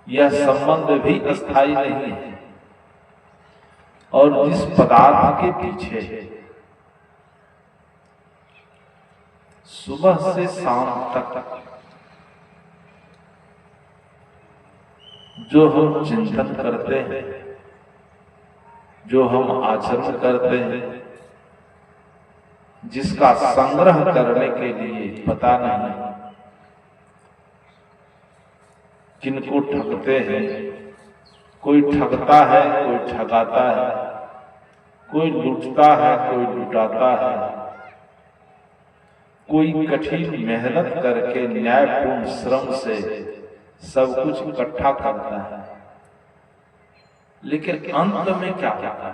यह संबंध भी अस्थायी नहीं है। और जिस पदार्थ के पीछे सुबह से शाम तक जो हम चिंतन करते हैं, जो हम आचरण करते हैं, जिसका संग्रह करने के लिए पता नहीं किनको ठगते हैं। कोई ठगता है, कोई ठगाता है, कोई लूटता है, कोई लुटाता है, कोई कठिन मेहनत करके न्यायपूर्ण श्रम से सब कुछ इकट्ठा करता है, लेकिन अंत में क्या होता है?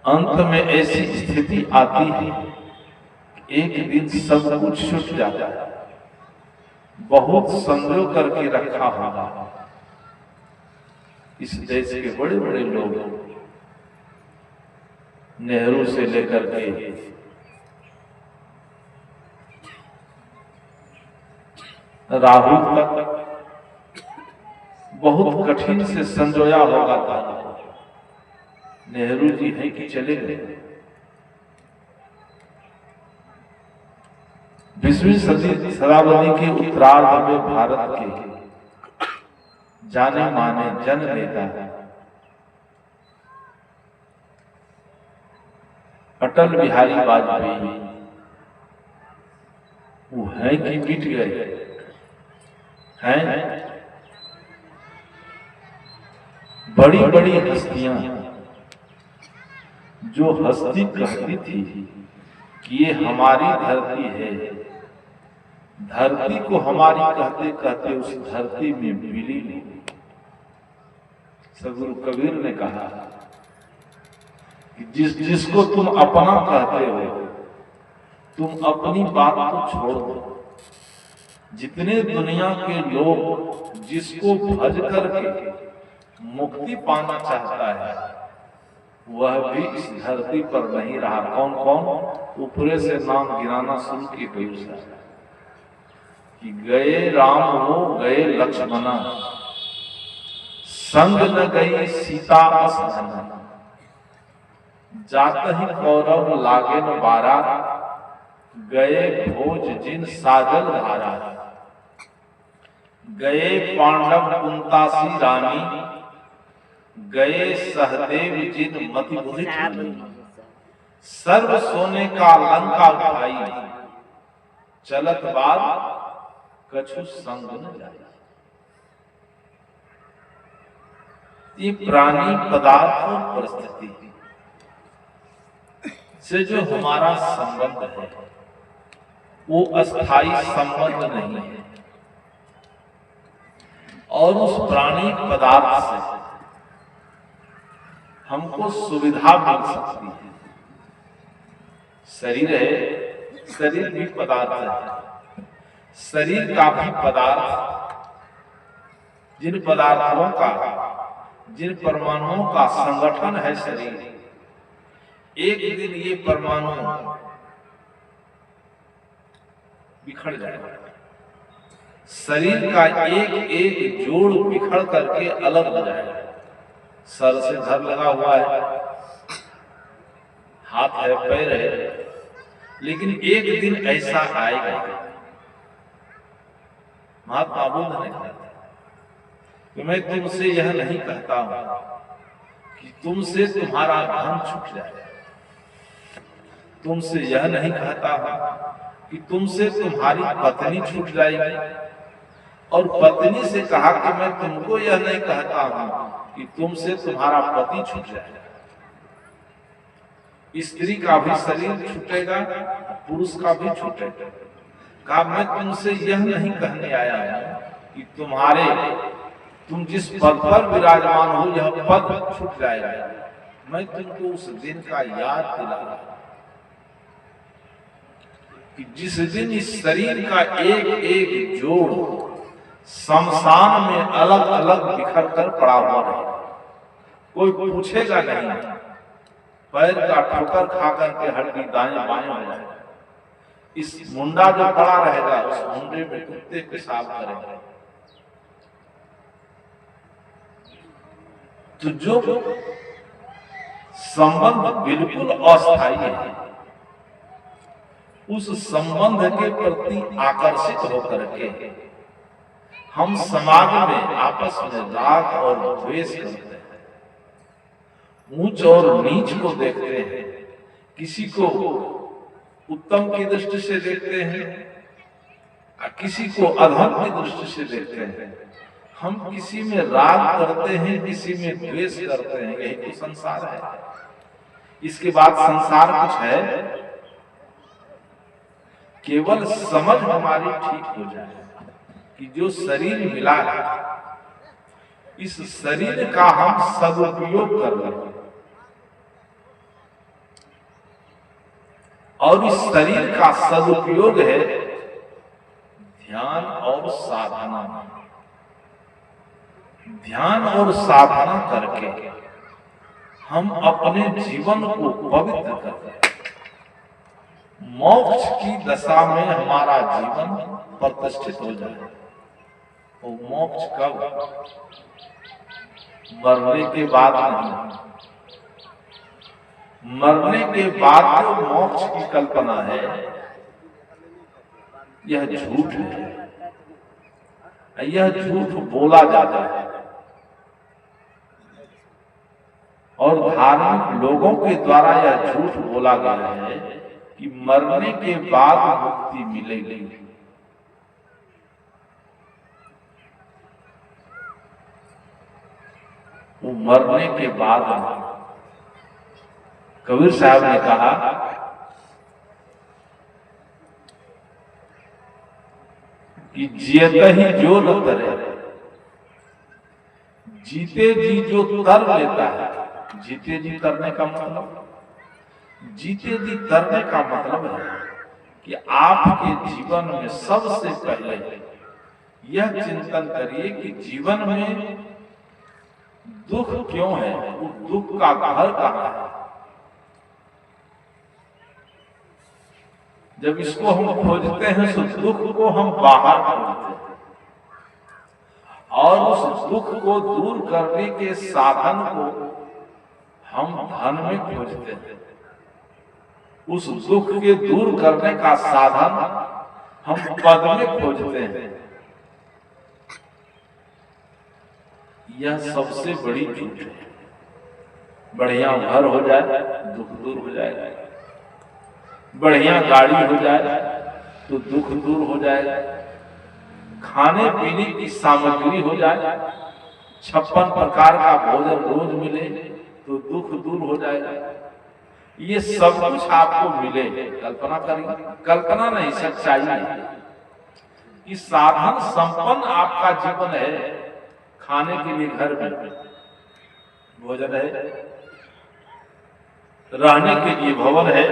अंत में ऐसी स्थिति आती है, एक दिन सब कुछ छूट जाता है। बहुत संजो करके रखा होगा। इस देश के बड़े बड़े लोग, नेहरू से लेकर के राहुल तक बहुत कठिन से संजोया होगा था। नेहरू जी हैं कि चले गए। 20वीं शताब्दी के उत्तरार्ध में भारत के जाने माने जन नेता अटल बिहारी वाजपेयी वो हैं कि मिट गए हैं। बड़ी बड़ी हस्तियां जो हस्ती कहती थी कि ये हमारी धरती है, धरती को हमारी कहते कहते उस धरती में विलीन हुई। सदगुरु कबीर ने कहा कि जिसको तुम अपना कहते हो, तुम अपनी बात को छोड़ दो। जितने दुनिया के लोग जिसको भज करके मुक्ति पाना चाहता है, वह भी इस धरती पर नहीं रहा। कौन कौन? ऊपरे से नाम गिनाना शुरू की गई कि गए राम हो गए लक्ष्मण, संग न गई सीता असधन, जात ही कौरव लागे न बारा, गए भोज जिन साजल धारा, गए पांडव कुंतासी रानी, गए सहदेव जिन मति बुद्धि छूनी, सर्व सोने का लंका उठाई, चलत बाद कछु संग न जाए। ये प्राणी पदार्थ और परिस्थिति से जो हमारा संबंध है, वो अस्थाई संबंध नहीं है। और उस प्राणी पदार्थ से हमको सुविधा मिल सकती है। शरीर है, शरीर भी पदार्थ है। शरीर का भी पदार्थ, जिन पदार्थों का, जिन परमाणुओं का संगठन है शरीर, एक दिन ये परमाणु बिखर जाएगा। शरीर का एक एक जोड़ बिखर करके अलग हो जाएगा। सर से धड़ लगा हुआ है, हाथ है, पैर है, लेकिन एक दिन ऐसा आएगा। महात्मा बुद्ध ने कहा कि मैं तुमसे यह नहीं कहता हूं कि तुमसे तुम्हारा धन छूट जाए, तुमसे यह नहीं कहता हूं कि तुमसे तुम्हारी पत्नी छूट जाएगी, और पत्नी से कहा कि मैं तुमको यह नहीं कहता हूं कि तुमसे तुम्हारा पति छूट जाएगा। स्त्री का भी शरीर छूटेगा, पुरुष का भी छूटेगा। कहा मैं तुमसे यह नहीं कहने आया हूं कि तुम जिस पद पर विराजमान हो यह पद छूट जाएगा। मैं तुमको उस दिन का याद दिला रहा हूं कि जिस दिन इस शरीर का एक एक जोड़ शमशान में अलग अलग बिखर कर पड़ा हुआ रहेगा। कोई पूछेगा नहीं, पैर का ठोकर खा करके हड्डी दाएं बाएं हो जाएगा। इस मुंडा जो पड़ा रहेगा उस मुंडे में कुत्ते पेशाब करेंगे। तो जो संबंध बिल्कुल अस्थायी है, उस संबंध के प्रति आकर्षित होकर के हम समाज में आपस में राग और द्वेष करते हैं, ऊंच और नीच को देखते हैं, किसी को उत्तम की दृष्टि से देखते हैं, किसी को अधम की दृष्टि से देखते हैं। हम किसी में राग करते हैं, किसी में द्वेष करते हैं। यही तो संसार है। इसके बाद संसार कुछ है, केवल समझ हमारी ठीक हो जाए कि जो शरीर मिला है, इस शरीर का हम सदुपयोग कर लें और इस शरीर का सदुपयोग है ध्यान और साधना। ध्यान और साधना करके हम अपने जीवन को पवित्र करते हैं। मोक्ष की दशा में हमारा जीवन प्रतिष्ठित हो जाए। वो मोक्ष कब? मरने के बाद नहीं। मरने के बाद जो मोक्ष की कल्पना है, यह झूठ है। यह झूठ बोला जाता है और धार्मिक लोगों के द्वारा यह झूठ बोला गया है कि मरने के बाद मुक्ति मिलेगी। वो मरने के बाद, कबीर साहब ने कहा कि जियत ही जो न तरे, जीते जी जो तर लेता है। जीते जी तरने का मतलब, जीते जी तरने का मतलब है कि आपके जीवन में सबसे पहले यह चिंतन करिए कि जीवन में दुख क्यों है, वो दुख का घर कहाँ है। जब इसको हम खोजते हैं तो दुख को हम बाहर खोजते हैं और उस दुख को दूर करने के साधन को हम धन में खोजते हैं। उस दुख के दूर करने का साधन हम पद में खोजते हैं। यह सबसे बड़ी झूठ है। बढ़िया घर हो जाए दुख दूर हो जाएगा, बढ़िया गाड़ी हो जाए तो दुख दूर हो जाएगा, खाने पीने की सामग्री हो जाए, 56 प्रकार का भोजन रोज मिले तो दुख दूर हो जाएगा। ये सब कुछ आपको मिले, कल्पना करिए, कल्पना नहीं सच्चाई है। इस साधन संपन्न आपका जीवन है। खाने के लिए घर में भोजन है, रहने के लिए भवन है,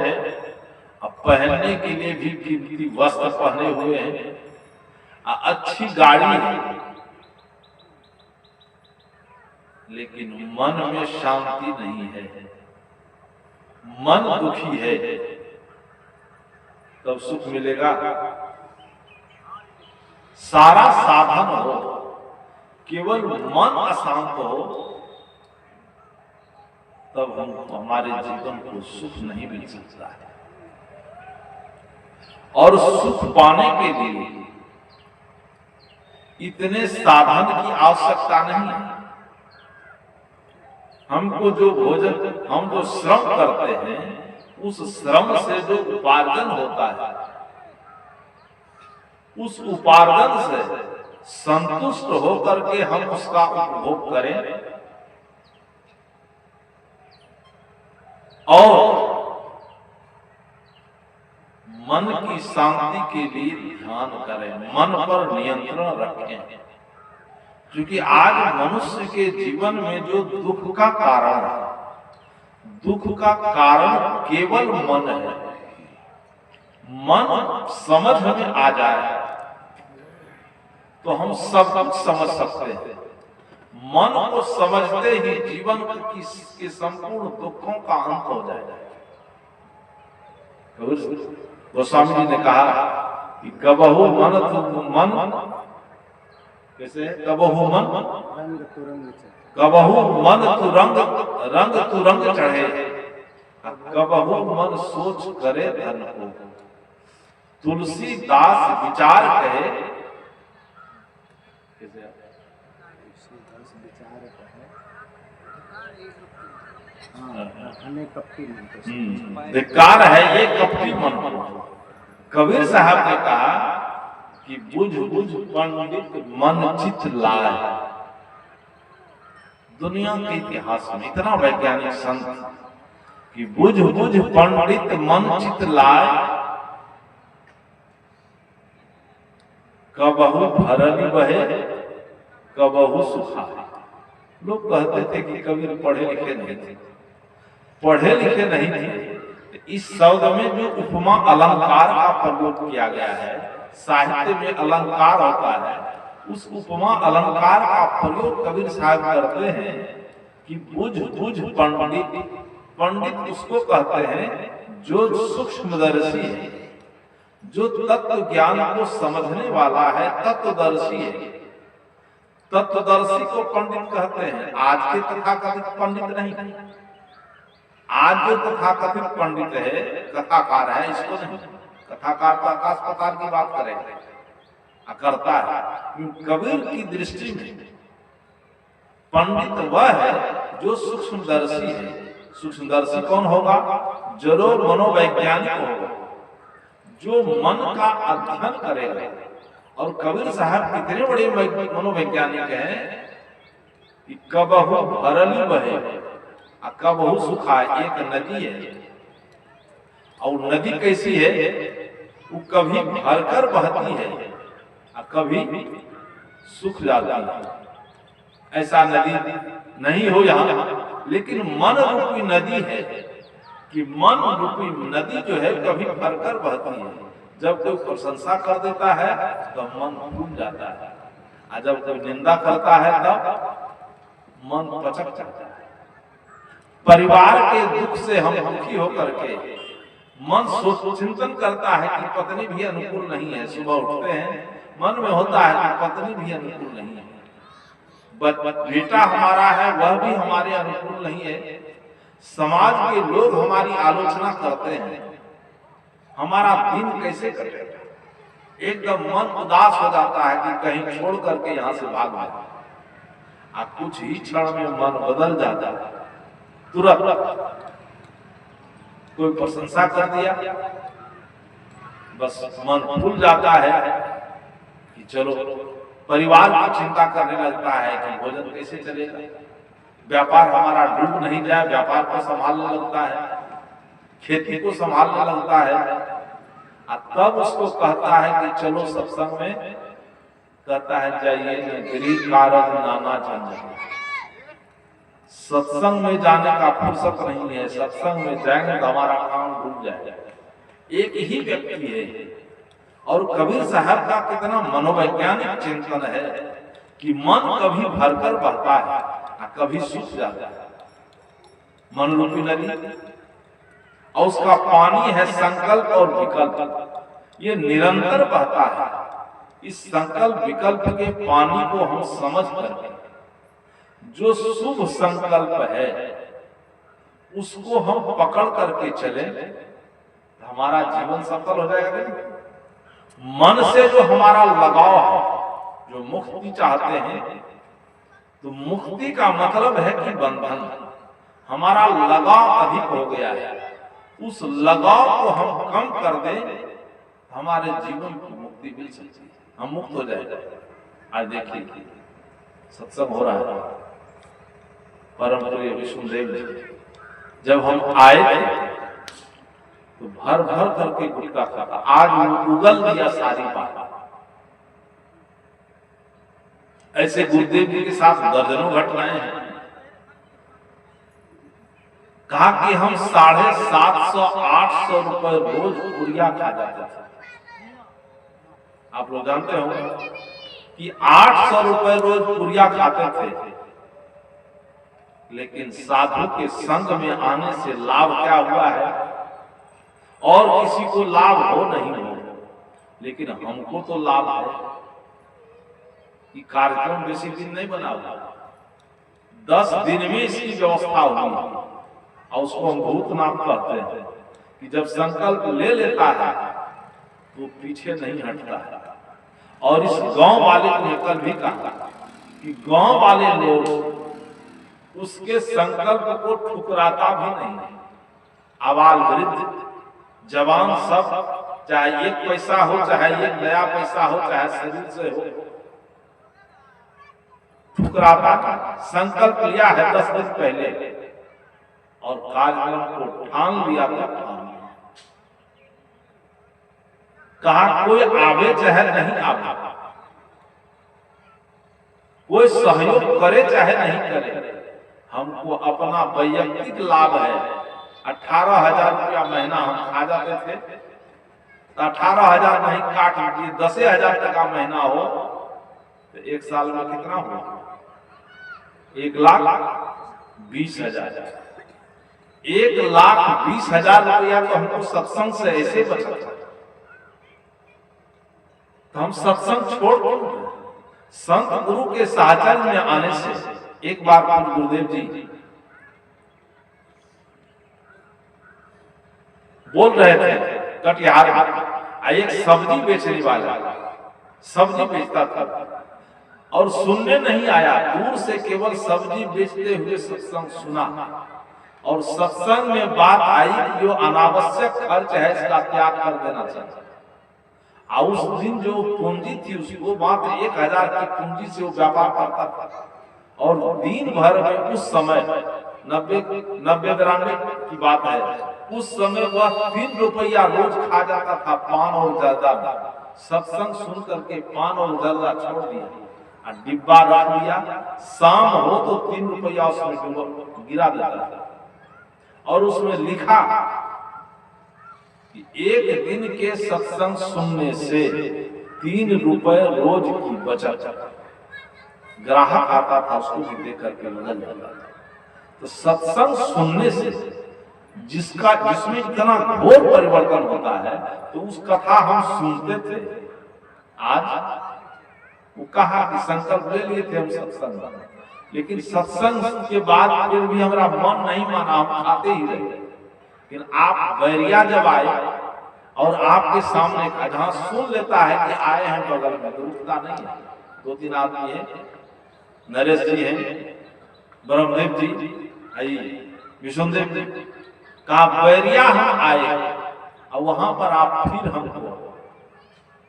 अब पहनने के लिए भी कीमती वस्त्र पहने हुए हैं, अच्छी गाड़ी है, लेकिन मन में शांति नहीं है, मन दुखी है, तब सुख मिलेगा? सारा साधन हो, केवल मन अशांत हो, तब हमारे जीवन को सुख नहीं मिल सकता है। और सुख पाने के लिए इतने साधन की आवश्यकता नहीं है। हमको जो भोजन, हम जो श्रम करते हैं, उस श्रम से जो उपार्जन होता है, उस उपार्जन से संतुष्ट होकर के हम उसका उपभोग करें और मन की शांति के लिए ध्यान करें, मन पर नियंत्रण रखें। क्योंकि आज मनुष्य के जीवन में जो दुख का कारण है, दुख का कारण केवल मन है। मन समझ में आ जाए तो हम सब कुछ समझ सकते हैं। मन को समझते ही जीवन के संपूर्ण दुखों का अंत हो जाएगा। गोस्वामी जी ने कहा कि कबहु मन तु मन, कैसे कबहु मन, कबहु मन तु रंग, रंग तु रंग चढ़े, कबहु मन सोच करे धन को। तुलसीदास विचार कहे, धिक्कार है ये कपटी मन को। कबीर साहब ने कहा कि बुझ बुझ पंडित मन चित लाए। दुनिया के इतिहास में इतना वैज्ञानिक संत कि बुझ बुझ पंडित मन चित लाए, कबहु भरनी बहे कबहु सुखाए। लोग कहते थे कि कबीर पढ़े लिखे नहीं थे, पढ़े लिखे नहीं थे। इस शब्द में जो उपमा अलंकार का प्रयोग किया गया है, साहित्य में अलंकार होता है, उस उपमा अलंकार का प्रयोग कबीर साहब करते हैं कि बुझ बुझ पंडित। पंडित उसको कहते हैं जो सूक्ष्मदर्शी है, जो तत्व ज्ञान को समझने वाला है, तत्वदर्शी है। तत्वदर्शी को पंडित कहते हैं। आज के तथाकथित पंडित नहीं, आज जो तथाकथित पंडित है, कथाकार है, इसको नहीं। कथाकार तो आकाश पताल की बात करेगा, करता है। कबीर की दृष्टि में पंडित वह है जो सूक्ष्मदर्शी है। सूक्ष्मदर्शी कौन होगा? जरूर मनोवैज्ञानिक होगा, जो मन का अध्ययन करेगा। और कबीर साहब कितने बड़े मनोवैज्ञानिक हैं कि कबहु भरली बहे कबहु सुखाए। एक नदी है, और नदी कैसी है? वो कभी भरकर बहती है और कभी सूख जाती है। ऐसा नदी नहीं हो यहाँ, लेकिन मन रूपी नदी है कि मन रूपी नदी जो है कभी भरकर बहती है। जब कोई प्रशंसा कर देता है तो मन फूल जाता है, और जब कोई निंदा करता है तब मन पचक जाता है। परिवार के दुख से हम दुखी होकर के मन चिंतन करता है कि पत्नी भी अनुकूल नहीं है। सुबह उठते हैं, मन में होता है कि पत्नी भी अनुकूल नहीं है, बेटा हमारा है वह भी हमारे अनुकूल नहीं है। समाज के लोग हमारी आलोचना करते हैं, हमारा दिन कैसे कटेगा। एकदम मन उदास हो जाता है कि कहीं छोड़ करके यहाँ से भाग जाए। कुछ ही क्षण में मन बदल जाता है। तुरंत कोई प्रशंसा कर दिया, बस मन भूल जाता है कि चलो परिवार की चिंता करने लगता है कि भोजन कैसे चलेगा, व्यापार हमारा डूब नहीं जाए, व्यापार को संभालने लगता है, खेती को संभालने लगता है। तब उसको कहता है कि चलो सत्संग में, कहता है जाइए गरीब कारक नाना जन। सत्संग में जाने का फुर्सत नहीं है, सत्संग में जाएंगे तो हमारा काम डूब जाएगा। एक ही व्यक्ति है। और कबीर साहब का कितना मनोवैज्ञानिक चिंतन है कि मन कभी भरकर बहता है और कभी सूख जाता है। मन रूपी नदी, और उसका पानी है संकल्प और विकल्प, ये निरंतर बहता है। इस संकल्प विकल्प के पानी को हम समझ करके जो शुभ संकल्प है उसको हम पकड़ करके चले, हमारा जीवन सफल हो जाएगा। मन से जो हमारा लगाव है, जो मुक्ति चाहते हैं, तो मुक्ति का मतलब है कि बंधन। हमारा लगाव अधिक हो गया है, उस लगाव को हम कम कर दें, हमारे जीवन को मुक्ति मिल सकती है, हम मुक्त हो जाएगा। आज देखिए सत्संग हो रहा है, परम प्रिय विष्णुदेव जी जब हम आए थे तो भर भर करके गुटखा खाता। आज उगल दिया सारी बात। ऐसे गुरुदेव जी के साथ दर्जनों घटनाएं हैं। कहा कि हम 750-800 रुपए रोज पुरिया खा जाते थे। आप लोग जानते हो कि 800 रुपए रोज पुरिया खाते थे, लेकिन साधु के संग में आने से लाभ क्या हुआ है, और किसी को लाभ हो नहीं हो, लेकिन हमको तो लाभ है कि कार्यक्रम बेसी दिन नहीं बना हुआ, 10 दिन में इसकी व्यवस्था होगी। और उसको हम भूतनाथ कहते हैं कि जब संकल्प ले लेता है तो पीछे नहीं हटता है। और इस गांव वाले ने कल भी कहा कि गांव वाले लोग उसके संकल्प को ठुकराता भी नहीं। आबाल वृद्ध जवान सब, चाहे 1 पैसा हो, चाहे 1 नया पैसा हो, चाहे शरीर से हो, ठुकराता। संकल्प लिया है 10 दिन पहले और कार्यक्रम को ठान लिया तो ठान लिया। कहा कोई आवे चाहे नहीं आवे, कोई सहयोग करे चाहे नहीं करे, हमको अपना वैयक्तिक लाभ है। 18,000 रुपया महीना हम खा जाते थे, तो 18,000 नहीं काट लीजिए, 10,000 टका महीना हो तो 1 साल में कितना हुआ? 1,20,000। 1,20,000 रुपया तो हमको सत्संग से ऐसे बचा था, तो हम सत्संग छोड़ दो। संत गुरु के साहचर्य में आने से एक बार गुरुदेव जी बोल रहे थे कटिहार में, एक सब्जी बेचने वाला सब्जी बेचता था और सुनने नहीं आया, दूर से केवल सब्जी बेचते हुए सत्संग सुना। और सत्संग में बात आई कि जो अनावश्यक खर्च है इसका त्याग कर देना चाहिए। और उस दिन जो पूंजी थी उसको मात्र 1,000 की पूंजी से वो व्यापार करता था। और दिन भर में उस समय 90-92 की बात है, उस समय वह 3 रुपया रोज खा जाता था, पान और जर्दा। सत्संग सुन करके पान और जर्दा छोड़ दिया, डिब्बा रख दिया, शाम हो तो 3 रुपया उसमें गिरा देता था। और उसमें लिखा कि 1 दिन के सत्संग सुनने से 3 रुपए रोज की बचत। ग्राहक आता था, उसको भी देख करके बदल जाता था। तो सत्संग सुनने से जिसमें इतना घोर परिवर्तन होता है, तो उस कथा हम सुनते थे। आज वो कहा कि संकल्प ले लिए थे हम सत्संग, लेकिन सत्संग के बाद फिर भी हमारा मन नहीं माना, हम खाते ही रहे। लेकिन आप बैरिया जब आए और आपके सामने जहां सुन लेता है कि आए हैं बगल में, तो रुकता नहीं है। 2-3 आदमी है, नरेश जी हैं, ब्रह्मदेव जी, विष्णुदेव जी, कहा बैरिया हम आए और वहां पर आप फिर हमको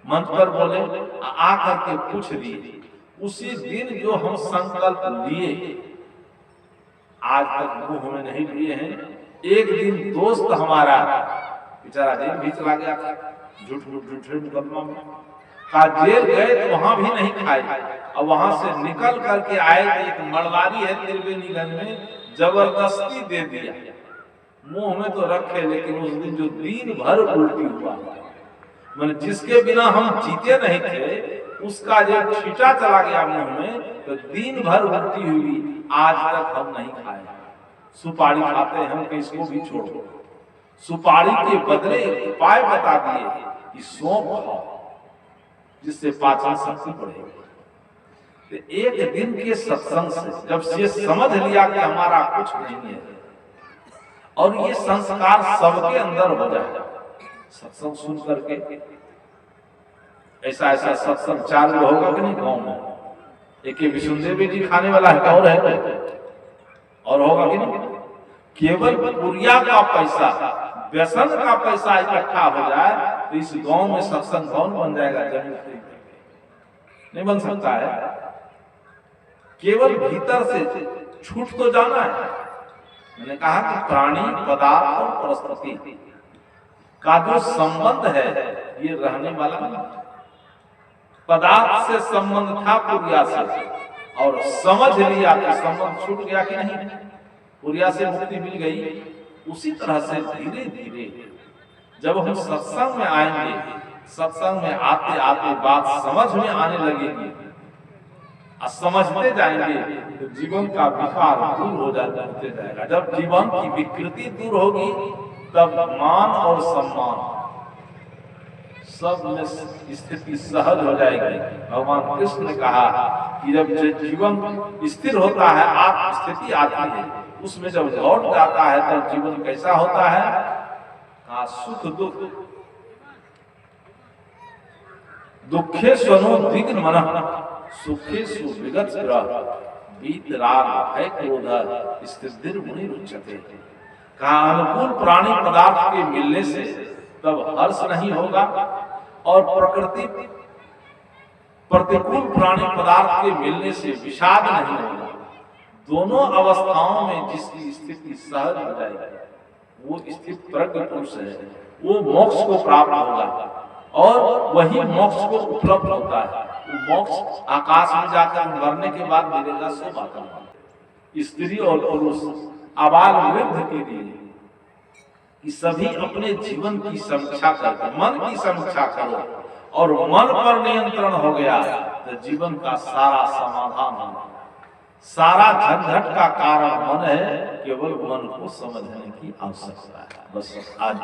मंच पर बोले, आकर के पूछ दिए। उसी दिन जो हम संकल्प लिए आज तक मुंह में नहीं लिए हैं। एक दिन दोस्त हमारा बेचारा जेल भी चला गया था, झूठे मुकदमा में, का जेल गए तो वहां भी नहीं खाए, और वहां से निकल करके आए तो एक मड़वारी है त्रिवेणीगंज में, जबरदस्ती दे दिया। मुंह में तो रखे, लेकिन उस दिन जो दिन भर उल्टी हुआ, मैंने जिसके बिना हम जीते नहीं थे उसका जब छींटा चला गया मुंह में, तो दिन भर उल्टी हुई। आज तक हम नहीं खाए। सुपारी खाते हैं हम, कि इसको भी छोड़ो। सुपारी के बदले उपाय बता दिए कि सौंफ खाओ, जिससे पाचन शक्ति बढ़ेगी। तो एक दिन के सत्संग से जब ये समझ लिया कि हमारा कुछ नहीं है, और ये संस्कार सबके अंदर हो जाए, सत्संग सुन करके ऐसा सत्संग चालू होगा कि नहीं गांव में? एक विष्णुदेव जी खाने वाला है और है, और होगा कि नहीं? केवल पुरिया का पैसा, व्यसन का पैसा इकट्ठा हो जाए तो इस गांव में सत्संग भवन बन जाएगा। जमीन नहीं बन सकता है। केवल भीतर से छूट तो जाना है। मैंने कहा कि प्राणी, पदार्थ और परिस्थिति का जो संबंध है ये रहने वाला नहीं। पदार्थ से संबंध था पुरिया से, और समझ लिया तो संबंध छूट गया कि नहीं, पुरिया से मुक्ति मिल गई। उसी तरह से धीरे धीरे जब हम सत्संग में आएंगे, सत्संग में आते आते बात समझ में आने लगेगी, समझते जाएंगे तो जीवन का विकार दूर हो जाता जाएगा। जब जीवन की विकृति दूर होगी तब मान और सम्मान सब में स्थिति सहज हो जाएगी। भगवान कृष्ण ने कहा कि जब जीवन स्थिर होता है, आत्म स्थिति आती है, उसमें जब लौट जाता है तब जीवन कैसा होता है? कहा सुख दुख दुखे स्वनो विघ्न मन सुखे सुविगत ग्रह वीतराग है क्रोध स्थिर मुनि रुचते। कहा अनुकूल प्राणी पदार्थ के मिलने से तब हर्ष नहीं होगा और प्रतिकूल प्राणी पदार्थ के मिलने से विषाद नहीं होगा। दोनों अवस्थाओं में जिसकी स्थिति सहज हो जाएगी वो स्थित प्रज्ञ पुरुष है, वो मोक्ष को प्राप्त होगा और वही मोक्ष को उपलब्ध होता है। वो मोक्ष आकाश में जाकर मरने के बाद मिलेगा। सो बात स्त्री और पुरुष आबाल वृद्ध के लिए कि सभी अपने जीवन की समीक्षा करके मन की समीक्षा करो और मन पर नियंत्रण हो गया तो जीवन का सारा समाधान होगा। सारा झंझट का कारण मन है, केवल मन को समझने की आवश्यकता है। बस आज